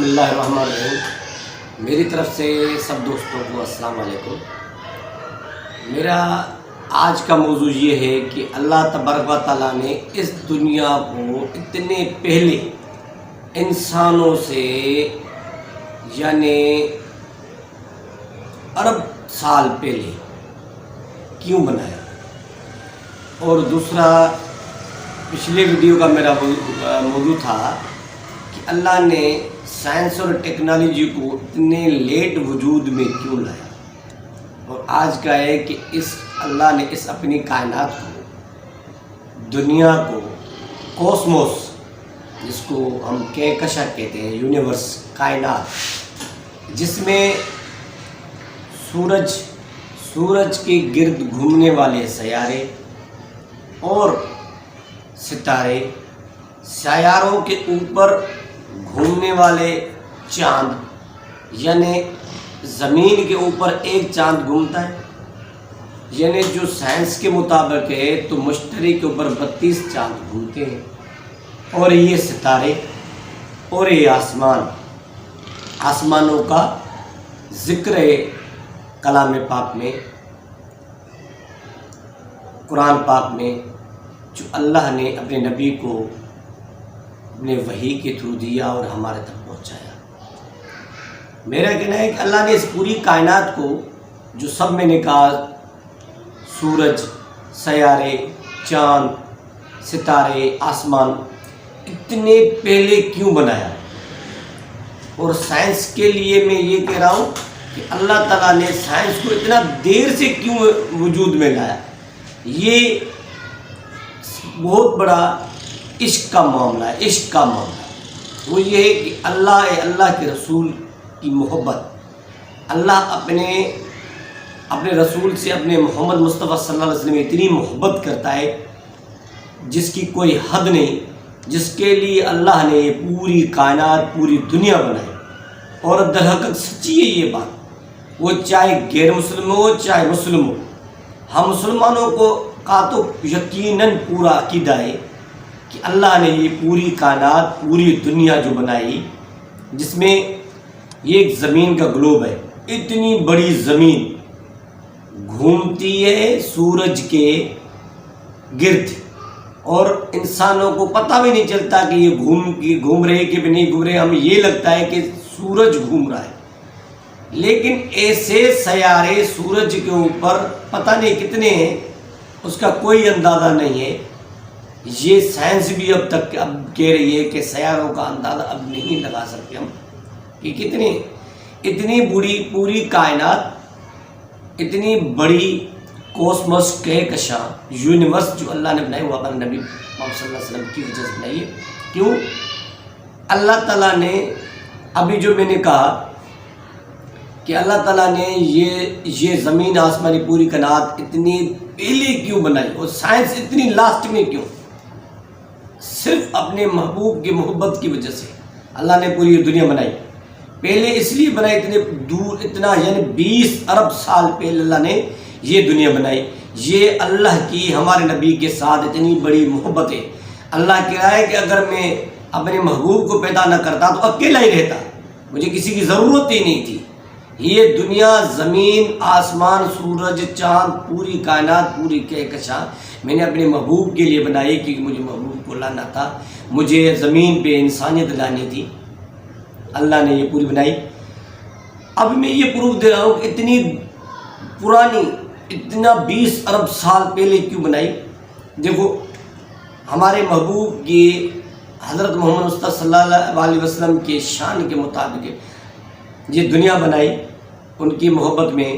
اللہ الرحمن الرحیم۔ میری طرف سے سب دوستوں کو السلام علیکم۔ میرا آج کا موضوع یہ ہے کہ اللہ تبارک و تعالیٰ نے اس دنیا کو اتنے پہلے انسانوں سے یعنی ارب سال پہلے کیوں بنایا، اور دوسرا پچھلے ویڈیو کا میرا موضوع تھا کہ اللہ نے سائنس اور ٹیکنالوجی کو اتنے لیٹ وجود میں کیوں لایا، اور آج کا ہے کہ اللہ نے اس اپنی کائنات کو، دنیا کو، کوسموس جس کو ہم کہکشاں کہتے ہیں، یونیورس، کائنات، جس میں سورج کے گرد گھومنے والے سیارے اور ستارے، سیاروں کے اوپر گھومنے والے چاند، یعنی زمین کے اوپر ایک چاند گھومتا ہے، یعنی جو سائنس کے مطابق ہے تو مشتری کے اوپر 32 چاند گھومتے ہیں، اور یہ ستارے اور یہ آسمانوں کا ذکر ہے کلام پاک میں، قرآن پاک میں، جو اللہ نے اپنے نبی کو اپنے وحی کے تھرو دیا اور ہمارے تک پہنچایا۔ میرا کہنا ہے کہ اللہ نے اس پوری کائنات کو، جو سب میں نے کہا، سورج، سیارے، چاند، ستارے، آسمان، اتنے پہلے کیوں بنایا، اور سائنس کے لیے میں یہ کہہ رہا ہوں کہ اللہ تعالیٰ نے سائنس کو اتنا دیر سے کیوں وجود میں لایا۔ یہ بہت بڑا عشق کا معاملہ ہے۔ وہ یہ ہے کہ اللہ کے رسول کی محبت، اللہ اپنے رسول سے، اپنے محمد مصطفیٰ صلی اللہ علیہ وسلم اتنی محبت کرتا ہے جس کی کوئی حد نہیں، جس کے لیے اللہ نے یہ پوری کائنات، پوری دنیا بنائی، اور درحقیقت سچی ہے یہ بات، وہ چاہے غیر مسلم ہو چاہے مسلم ہو۔ ہم مسلمانوں کا تو یقیناً پورا عقیدہ ہے کہ اللہ نے یہ پوری کائنات، پوری دنیا جو بنائی، جس میں یہ ایک زمین کا گلوب ہے، اتنی بڑی زمین گھومتی ہے سورج کے گرد، اور انسانوں کو پتہ بھی نہیں چلتا کہ یہ گھوم رہے کہ نہیں گھوم رہے، ہمیں یہ لگتا ہے کہ سورج گھوم رہا ہے، لیکن ایسے سیارے سورج کے اوپر پتہ نہیں کتنے ہیں، اس کا کوئی اندازہ نہیں ہے۔ یہ سائنس بھی اب کہہ رہی ہے کہ سیاروں کا اندازہ اب نہیں لگا سکتے ہم کہ کتنے، اتنی بڑی پوری کائنات، اتنی بڑی کوسموس، کہکشاں، یونیورس جو اللہ نے بنائی، وہ اپنے نبی محمد صلی اللہ علیہ وسلم کی وجہ سے بنائی ہے۔ کیوں؟ اللہ تعالیٰ نے، ابھی جو میں نے کہا کہ اللہ تعالیٰ نے یہ زمین، آسمانی، پوری کائنات اتنی پہلے کیوں بنائی، اور سائنس اتنی لاسٹ میں کیوں؟ صرف اپنے محبوب کی محبت کی وجہ سے اللہ نے پوری دنیا بنائی۔ پہلے اس لیے بنائی، اتنے دور، اتنا یعنی 20 ارب سال پہلے اللہ نے یہ دنیا بنائی۔ یہ اللہ کی ہمارے نبی کے ساتھ اتنی بڑی محبت ہے۔ اللہ کہہ رہا ہے کہ اگر میں اپنے محبوب کو پیدا نہ کرتا تو اکیلا ہی رہتا، مجھے کسی کی ضرورت ہی نہیں تھی۔ یہ دنیا، زمین، آسمان، سورج، چاند، پوری کائنات، پوری کہکشاں میں نے اپنے محبوب کے لیے بنائی، کیونکہ مجھے محبوب کو لانا تھا، مجھے زمین پہ انسانیت لانی تھی، اللہ نے یہ پوری بنائی۔ اب میں یہ پروف دے رہا ہوں کہ اتنی پرانی، اتنا 20 ارب سال پہلے کیوں بنائی۔ دیکھو، ہمارے محبوب کی، حضرت محمد مصطفیٰ صلی اللہ علیہ وسلم کے شان کے مطابق یہ دنیا بنائی، ان کی محبت میں۔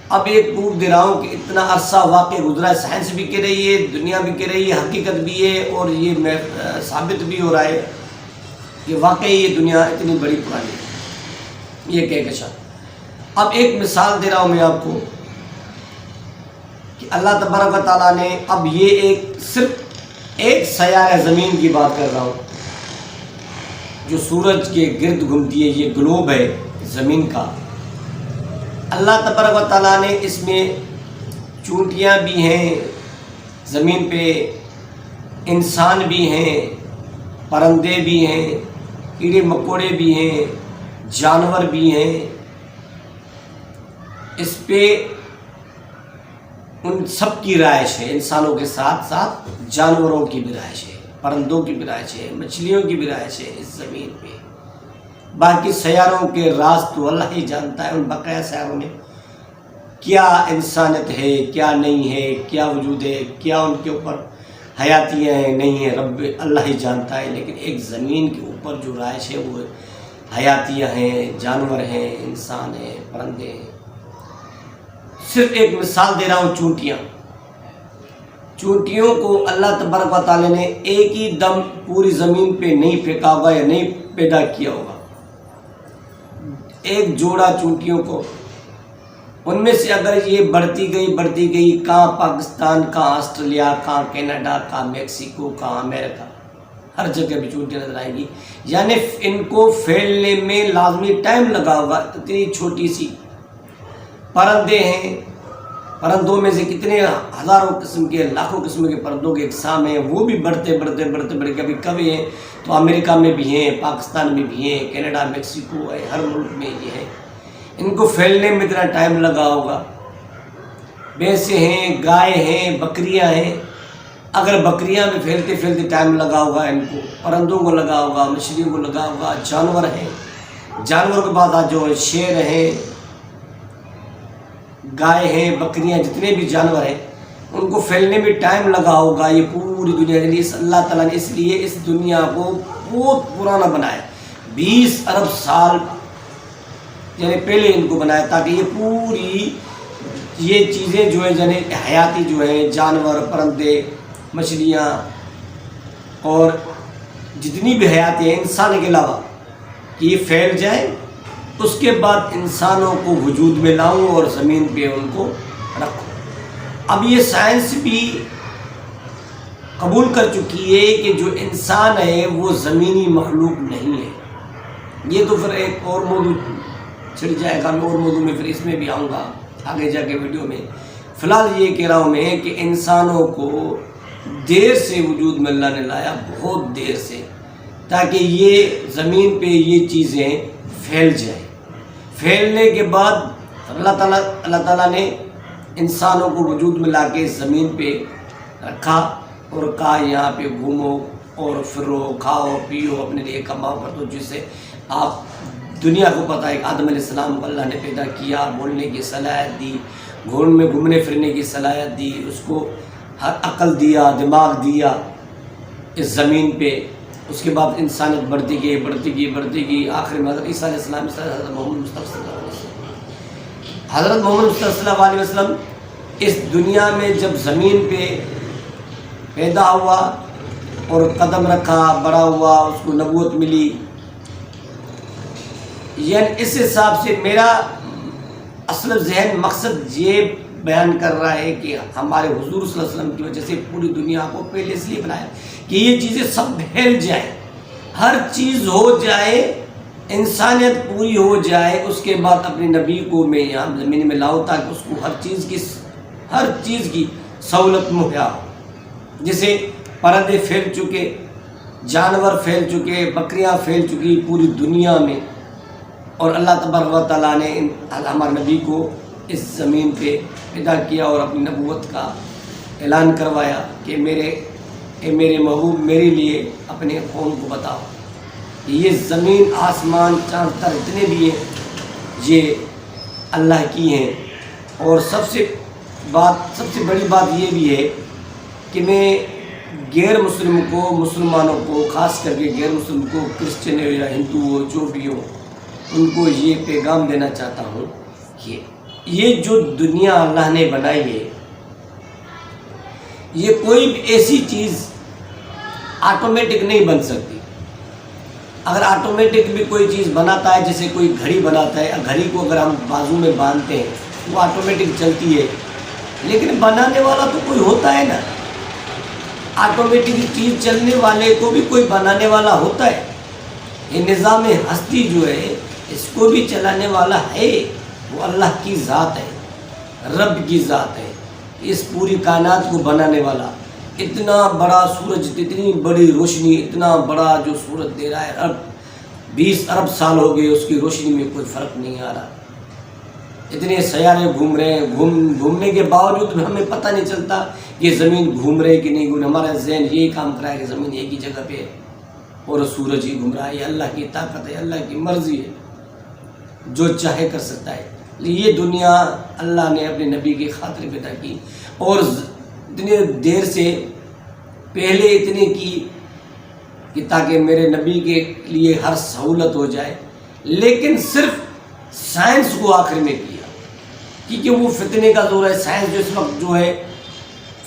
اب ایک پروف دے رہا ہوں کہ اتنا عرصہ واقع گزرا ہے، سائنس بھی کہہ رہی ہے، دنیا بھی کہہ رہی ہے، حقیقت بھی ہے، اور یہ ثابت بھی ہو رہا ہے کہ واقعی یہ دنیا اتنی بڑی پرانی ہے، یہ کہکشاں۔ اب ایک مثال دے رہا ہوں میں آپ کو کہ اللہ تبارک و تعالیٰ نے، اب یہ صرف ایک سیارہ زمین کی بات کر رہا ہوں جو سورج کے گرد گھومتی ہے، یہ گلوب ہے زمین کا۔ اللہ تبارک و تعالیٰ نے اس میں چونٹیاں بھی ہیں زمین پہ، انسان بھی ہیں، پرندے بھی ہیں، کیڑے مکوڑے بھی ہیں، جانور بھی ہیں، اس پہ ان سب کی رہائش ہے، انسانوں کے ساتھ ساتھ جانوروں کی بھی رہائش ہے، پرندوں کی بھی رہائش ہے، مچھلیوں کی بھی رہائش ہے اس زمین پہ۔ باقی سیاروں کے راز تو اللہ ہی جانتا ہے، ان بقیہ سیاروں میں کیا انسانیت ہے، کیا نہیں ہے، کیا وجود ہے، کیا ان کے اوپر حیاتیاں ہیں نہیں ہیں، رب اللہ ہی جانتا ہے۔ لیکن ایک زمین کے اوپر جو رہائش ہے وہ حیاتیاں ہیں، جانور ہیں، انسان ہیں، پرندے ہیں۔ صرف ایک مثال دے رہا ہوں، چونٹیاں۔ چونٹیوں کو اللہ تبارک و تعالیٰ نے ایک ہی دم پوری زمین پہ نہیں پھینکا ہوگا یا نہیں پیدا کیا ہوگا۔ ایک جوڑا چونٹیوں کو، ان میں سے اگر یہ بڑھتی گئی کہاں پاکستان، کہاں آسٹریلیا، کہاں کینیڈا، کہاں میکسیکو، کہاں امریکہ، ہر جگہ بھی چونٹیاں نظر آئیں گی۔ یعنی ان کو پھیلنے میں لازمی ٹائم لگا ہوگا۔ اتنی چھوٹی سی پرندے ہیں، پرندوں میں سے کتنے ہزاروں قسم کے، لاکھوں قسم کے پرندوں کے اقسام ہیں، وہ بھی بڑھتے کبھی کبھی ہیں تو امریکہ میں بھی ہیں، پاکستان میں بھی ہیں، کینیڈا، میکسیکو ہے، ہر ملک میں یہ ہے۔ ان کو پھیلنے میں اتنا ٹائم لگا ہوگا۔ بھینسیں ہیں، گائے ہیں، بکریاں ہیں، اگر بکریاں میں پھیلتے ٹائم لگا ہوگا، ان کو پرندوں کو لگا ہوگا، مچھلیوں کو لگا ہوگا، جانور ہیں، جانوروں کے بعد جو شیر ہیں، گائے ہیں، بکریاں، جتنے بھی جانور ہیں ان کو پھیلنے میں ٹائم لگا ہوگا۔ یہ پوری دنیا کے لیے اللہ تعالیٰ نے اس لیے اس دنیا کو بہت پرانا بنایا، 20 ارب سال یعنی پہلے ان کو بنایا، تاکہ یہ پوری یہ چیزیں جو ہیں یعنی حیاتی جو ہیں، جانور، پرندے، مچھلیاں اور جتنی بھی حیاتی ہیں انسان کے علاوہ، کہ یہ پھیل جائیں، اس کے بعد انسانوں کو وجود میں لاؤں اور زمین پہ ان کو رکھوں۔ اب یہ سائنس بھی قبول کر چکی ہے کہ جو انسان ہے وہ زمینی مخلوق نہیں ہے۔ یہ تو پھر ایک اور موضوع چھڑ جائے گا، میں اور موضوع میں پھر اس میں بھی آؤں گا آگے جا کے ویڈیو میں۔ فی الحال یہ کہہ رہا ہوں میں کہ انسانوں کو دیر سے وجود میں اللہ نے لایا، بہت دیر سے، تاکہ یہ زمین پہ یہ چیزیں پھیل جائیں۔ پھیلنے کے بعد اللہ تعالیٰ نے انسانوں کو وجود میں لا کے زمین پہ رکھا اور کہا یہاں پہ گھومو اور پھرو، کھاؤ پیو، اپنے لیے کماؤ کر دو، جس سے آپ دنیا کو پتہ ہے کہ آدم علیہ السلام کو اللہ نے پیدا کیا، بولنے کی صلاحیت دی، گھومنے پھرنے کی صلاحیت دی، اس کو ہر عقل دیا، دماغ دیا اس زمین پہ۔ اس کے بعد انسانیت بڑھتی گئی، آخر میں حضرت عیسیٰ علیہ السلام، حضرت محمد مصطفیٰ صلی اللہ علیہ وسلم، حضرت محمد مصطفیٰ صلی اللہ علیہ وسلم اس دنیا میں جب زمین پہ پیدا ہوا اور قدم رکھا، بڑا ہوا، اس کو نبوت ملی۔ یعنی اس حساب سے میرا اصل ذہن مقصد یہ بیان کر رہا ہے کہ ہمارے حضور صلی اللہ علیہ وسلم کی وجہ سے پوری دنیا کو پہلے اس لیے بنایا کہ یہ چیزیں سب پھیل جائیں، ہر چیز ہو جائے، انسانیت پوری ہو جائے، اس کے بعد اپنے نبی کو میں یہاں زمین میں لاؤں تاکہ اس کو ہر چیز کی سہولت مہیا ہو۔ جیسے پرندے پھیل چکے، جانور پھیل چکے، بکریاں پھیل چکی پوری دنیا میں، اور اللہ تبارک و تعالیٰ نے ہمارے نبی کو اس زمین پہ پیدا کیا اور اپنی نبوت کا اعلان کروایا کہ میرے محبوب میرے لیے اپنے قوم کو بتاؤ کہ یہ زمین، آسمان، چاند، تر جتنے بھی ہیں یہ اللہ کی ہیں۔ اور سب سے بڑی بات یہ بھی ہے کہ میں غیر مسلم کو، مسلمانوں کو، خاص کر کے غیر مسلم کو، کرسچن ہو یا ہندو ہو، جو بھی ہو، ان کو یہ پیغام دینا چاہتا ہوں کہ یہ جو دنیا اللہ نے بنائی ہے، یہ کوئی بھی ایسی چیز آٹومیٹک نہیں بن سکتی۔ اگر آٹومیٹک بھی کوئی چیز بناتا ہے، جیسے کوئی گھڑی بناتا ہے، گھڑی کو اگر ہم بازو میں باندھتے ہیں وہ آٹومیٹک چلتی ہے، لیکن بنانے والا تو کوئی ہوتا ہے نا۔ آٹومیٹک چیز چلنے والے کو بھی کوئی بنانے والا ہوتا ہے۔ یہ نظام ہستی جو ہے اس کو بھی چلانے والا ہے، وہ اللہ کی ذات ہے، رب کی ذات ہے، اس پوری کائنات کو بنانے والا۔ اتنا بڑا سورج، اتنی بڑی روشنی، اتنا بڑا جو سورج دے رہا ہے رب، 20 ارب سال ہو گئے، اس کی روشنی میں کوئی فرق نہیں آ رہا۔ اتنے سیارے گھوم رہے ہیں، گھومنے کے باوجود ہمیں پتہ نہیں چلتا کہ زمین گھوم رہے کہ نہیں گھوم رہے۔ ہمارا ذہن یہی کام کرا ہے کہ زمین ایک ہی جگہ پہ ہے اور سورج ہی گھوم رہا ہے۔ یہ اللہ کی طاقت ہے، اللہ کی مرضی ہے، جو چاہے کر سکتا ہے۔ یہ دنیا اللہ نے اپنے نبی کی خاطر پیدا کی، اور اتنے دیر سے پہلے اتنے کی کہ تاکہ میرے نبی کے لیے ہر سہولت ہو جائے، لیکن صرف سائنس کو آخر میں کیا، کیونکہ وہ فتنے کا دور ہے۔ سائنس جو اس وقت جو ہے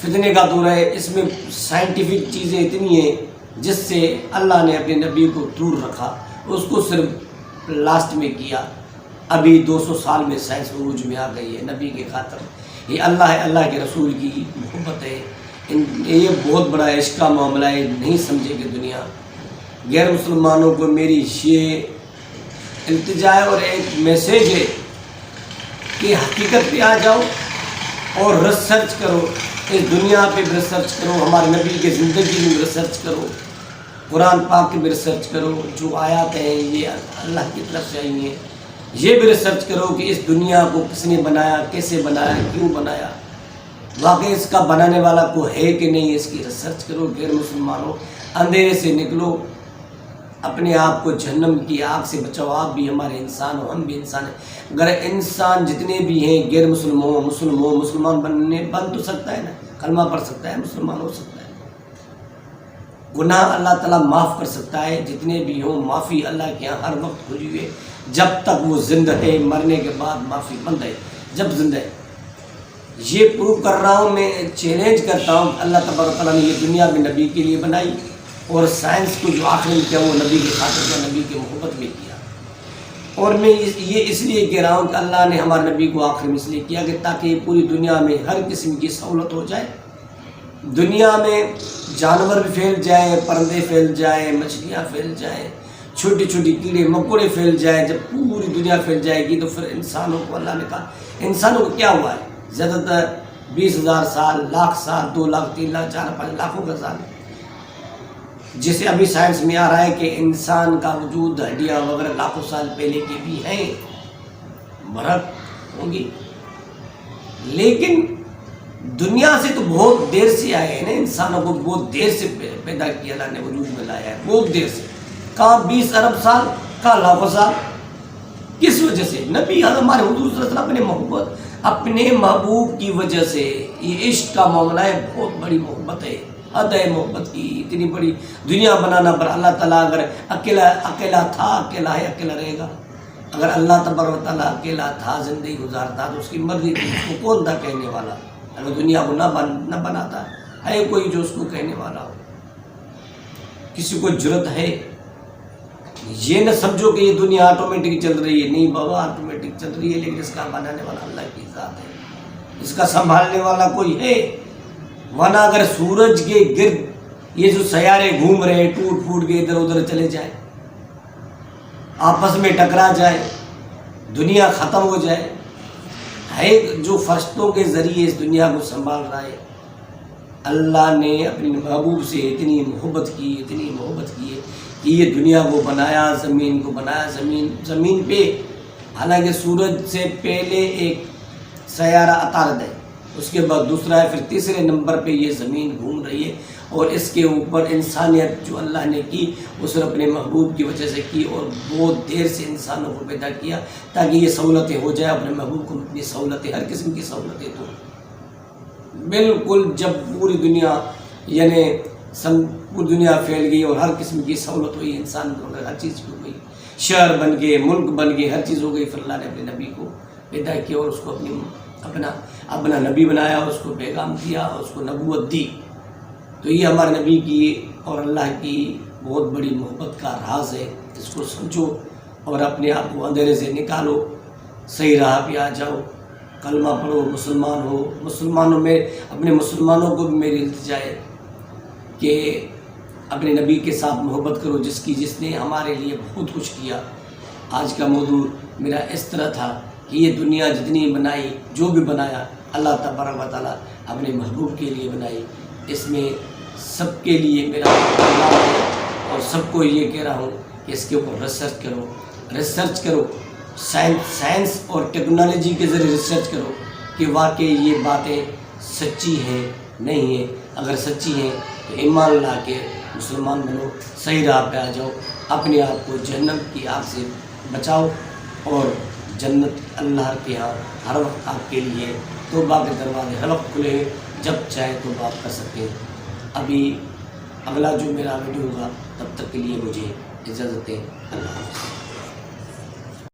فتنے کا دور ہے، اس میں سائنٹیفک چیزیں اتنی ہیں جس سے اللہ نے اپنے نبی کو دور رکھا، اس کو صرف لاسٹ میں کیا۔ ابھی 200 سال میں سائنس عروج میں آ گئی ہے نبی کے خاطر۔ یہ اللہ ہے، اللہ کے رسول کی محبت ہے۔ یہ بہت بڑا عشق کا معاملہ ہے، نہیں سمجھے کہ دنیا۔ غیر مسلمانوں کو میری یہ التجا ہے اور ایک میسیج ہے کہ حقیقت پہ آ جاؤ اور ریسرچ کرو، اس دنیا پہ بھی ریسرچ کرو، ہمارے نبی کی زندگی میں بھی ریسرچ کرو، قرآن پاک کی بھی ریسرچ کرو، جو آیات ہیں یہ اللہ کی طرف سے آئی ہیں، یہ بھی ریسرچ کرو کہ اس دنیا کو کس نے بنایا، کیسے بنایا، کیوں بنایا، واقعی اس کا بنانے والا کو ہے کہ نہیں، اس کی ریسرچ کرو۔ غیر مسلمانوں، اندھیرے سے نکلو، اپنے آپ کو جہنم کی آگ سے بچاؤ۔ آپ بھی ہمارے انسان ہو، ہم بھی انسان ہیں۔ اگر انسان جتنے بھی ہیں غیر مسلم ہو، مسلمان بن تو سکتا ہے نا، کلمہ پڑھ سکتا ہے، مسلمان ہو سکتا ہے، گناہ اللہ تعالیٰ معاف کر سکتا ہے، جتنے بھی ہوں معافی اللہ کے یہاں ہر وقت کھلی ہوئی ہے، جب تک وہ زندہ ہے۔ مرنے کے بعد معافی بند ہے جب زندہ ہے۔ یہ پروو کر رہا ہوں، میں چیلنج کرتا ہوں کہ اللہ تبارک تعالیٰ نے یہ دنیا بھی نبی کے لیے بنائی، اور سائنس کو جو آخر میں کیا وہ نبی کی خاطر کیا، نبی کی محبت میں کیا۔ اور میں یہ اس لیے کہہ رہا ہوں کہ اللہ نے ہمارے نبی کو آخر میں اس لیے کیا کہ تاکہ یہ پوری دنیا میں ہر قسم کی سہولت ہو جائے۔ دنیا میں جانور بھی پھیل جائیں، پرندے پھیل جائیں، مچھلیاں پھیل جائیں، چھوٹی چھوٹی کیڑے مکوڑے پھیل جائیں۔ جب پوری دنیا پھیل جائے گی تو پھر انسانوں کو اللہ نے کہا، انسانوں کو کیا ہوا ہے؟ زیادہ تر 20,000 سال، لاکھ سال، 2 لاکھ، 3 لاکھ، 4 5 لاکھوں کا سال، جسے ابھی سائنس میں آ رہا ہے کہ انسان کا وجود ہڈیاں وغیرہ لاکھوں سال پہلے کی بھی ہیں، برق ہوں گی، لیکن دنیا سے تو بہت دیر سے آئے ہیں نا۔ انسانوں کو بہت دیر سے پیدا کیا، اللہ نے وجود میں لایا ہے، بہت دیر سے۔ کہاں 20 ارب سال، کہاں لاکھوں سال؟ کس وجہ سے؟ نبی ہمارے حضور صلی اللہ علیہ وسلم اپنے محبت، اپنے محبوب کی وجہ سے۔ یہ عشق کا معاملہ ہے، بہت بڑی محبت ہے، حد ہے محبت کی۔ اتنی بڑی دنیا بنانا پر اللہ تعالیٰ اگر اکیلا تھا، اکیلا ہے، اکیلا رہے گا۔ اگر اللہ تبارک و تعالیٰ اکیلا تھا، زندگی گزارتا تو اس کی مرضی تھی، اس کو کون تھا کہنے والا؟ اگر دنیا کو نہ بناتا ہے کوئی جو اس کو کہنے والا ہو؟ کسی کو جرت ہے؟ یہ نہ سمجھو کہ یہ دنیا آٹومیٹک چل رہی ہے، نہیں بابا، آٹومیٹک چل رہی ہے، لیکن اس کا بنانے والا اللہ کی ذات ہے، اس کا سنبھالنے والا کوئی ہے۔ ورنہ اگر سورج کے گرد یہ جو سیارے گھوم رہے ہیں، ٹوٹ پھوٹ کے ادھر ادھر چلے جائیں، آپس میں ٹکرا جائے، دنیا ختم ہو جائے، ہے جو فرشتوں کے ذریعے اس دنیا کو سنبھال رہا ہے۔ اللہ نے اپنے محبوب سے اتنی محبت کی ہے کہ یہ دنیا کو بنایا، زمین کو بنایا، زمین پہ حالانکہ سورج سے پہلے ایک سیارہ عطارد ہے، اس کے بعد دوسرا ہے، پھر تیسرے نمبر پہ یہ زمین گھوم رہی ہے، اور اس کے اوپر انسانیت جو اللہ نے کی اس نے اپنے محبوب کی وجہ سے کی، اور بہت دیر سے انسانوں کو پیدا کیا تاکہ یہ سہولتیں ہو جائے۔ اپنے محبوب کو اپنی سہولتیں، ہر قسم کی سہولتیں دو۔ بالکل جب پوری دنیا پوری دنیا پھیل گئی اور ہر قسم کی سہولت ہوئی، انسان کو ہر چیز ہو گئی، شہر بن گئے، ملک بن گئے، ہر چیز ہو گئی، پھر اللہ نے اپنے نبی کو پیدا کیا اور اس کو اپنا نبی بنایا، اس کو پیغام دیا، اس کو نبوت دی۔ تو یہ ہمارے نبی کی اور اللہ کی بہت بڑی محبت کا راز ہے، اس کو سمجھو اور اپنے آپ کو اندھیرے سے نکالو، صحیح راہ پہ آ جاؤ، کلمہ پڑھو، مسلمان ہو۔ مسلمانوں میں اپنے مسلمانوں کو بھی میری التجا ہے کہ اپنے نبی کے ساتھ محبت کرو، جس نے ہمارے لیے بہت کچھ کیا۔ آج کا موضوع میرا اس طرح تھا کہ یہ دنیا جتنی بنائی، جو بھی بنایا، اللہ تبارک و تعالیٰ اپنے محبوب کے لیے بنائی۔ اس میں سب کے لیے میرا پیغام ہے اور سب کو یہ کہہ رہا ہوں کہ اس کے اوپر ریسرچ کرو، سائنس اور ٹیکنالوجی کے ذریعے ریسرچ کرو کہ واقعی یہ باتیں سچی ہیں نہیں ہیں۔ اگر سچی ہیں تو ایمان لا کے مسلمان بنو، صحیح راہ پہ آ جاؤ، اپنے آپ کو جہنم کی آگ سے بچاؤ، اور جنت اللہ کے ہاں ہر وقت آپ کے لیے توبہ کے دروازے ہر وقت کھلے ہیں، جب چاہے توبہ آپ کر سکتے ہیں۔ ابھی اگلا جو میرا ویڈیو ہوگا تب تک کے لیے مجھے اجازت دیں، اللہ حافظ۔